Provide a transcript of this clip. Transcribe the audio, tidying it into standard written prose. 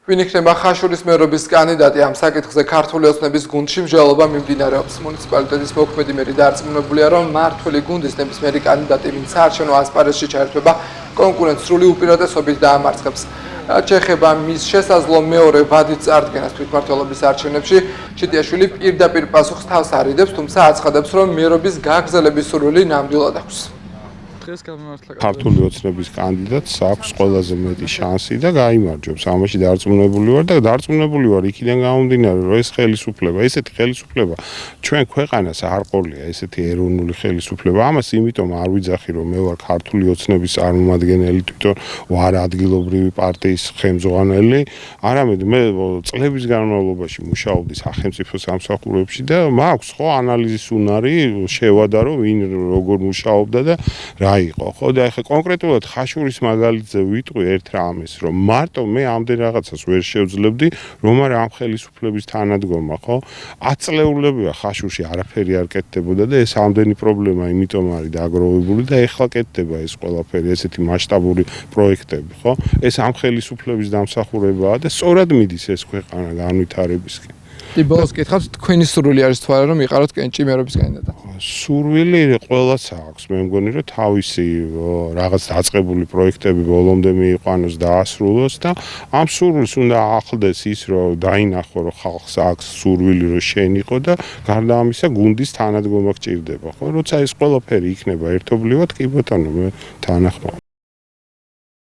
ვინ იქნება ხაშურის მერობის კანდიდატი ამ საკითხზე ქართული ოცნების გუნდში მსჯელობა მიმდინარეობს. მუნიციპალიტეტის მოქმედი მერი დარწმუნებულია, რომ მმართველი გუნდის ნებისმიერი კანდიდატი, ვინც საარჩევნო ასპარეზში ჩაერთვება, კონკურენტს სრული უპირატესობით დაამარცხებს. რაც შეეხება მის შესაძლო მეორე ვადით წარდგენას თვითმმართველობის არჩევნებში, ჩიტიაშვილი პირდაპირ პასუხს თავს არიდებს, თუმცა აცხადებს, რომ მერობის გაგრძელების სურვილი ნამდვილად აქვს. ქართული ოცნების კანდიდატს აქვს ყველაზე მეტი შანსი და გაიმარჯვებს. ამაში დარწმუნებული ვარ და დარწმუნებული ვარ იქიდან გამომდინარე, რომ ეს ხელისუფლება, ესეთი ხელისუფლება ჩვენ ქვეყანას არ ყოლია, ესეთი ეროვნული ხელისუფლება. ამას იმიტომ არ ვიძახი, რომ მე ვარ ქართული ოცნების წარმომადგენელი, თვითონ ვარ ადგილობრივი პარტიის ხელმძღვანელი, არამედ მე წლების განმავლობაში მუშაობდი სახელმწიფო სამსახურებში და მაქვს ხო ანალიზის უნარი, შევადარო ვინ როგორ მუშაობდა და რა იყო, ხო და ეხლა კონკრეტულად ხაშურის მაგალითზე ვიტყვი ერთ რამეს, რომ მარტო მე ამდენ რაღაცას ვერ შევძლებდი, რომ არა ამ ხელისუფლების თანადგომა, ხო? 10 წლეულებია ხაშურში არაფერი არ კეთდებოდა და ეს ამდენი პრობლემა იმიტომ არის დაგროვებული და ეხლა კეთდება ეს ყველაფერი, ესეთი მასშტაბური პროექტები, ხო? ეს ამ ხელისუფლების დამსახურებაა და სწორად მიდის ეს ქვეყანა განვითარებისკენ. ბოლოს კითხავს, თქვენი სურვილი არის თუ არა, რომ იყაროთ კენჭი მერობის კანდიდატი? სურვილი ყველას აქვს. მე მგონი, რომ თავისი რაღაც დაწყებული პროექტები ბოლომდე მიიყვანოს და ასრულოს და ამ სურვილს უნდა ახლდეს ის, რომ დაინახო, რომ ხალხს აქვს სურვილი, რომ შეინიყო და გარდა ამისა გუნდის თანადგომა გჭირდება, ხო? როცა ეს ყველაფერი იქნება ერთობლივად, კი ბატონო, მე თანახმობ.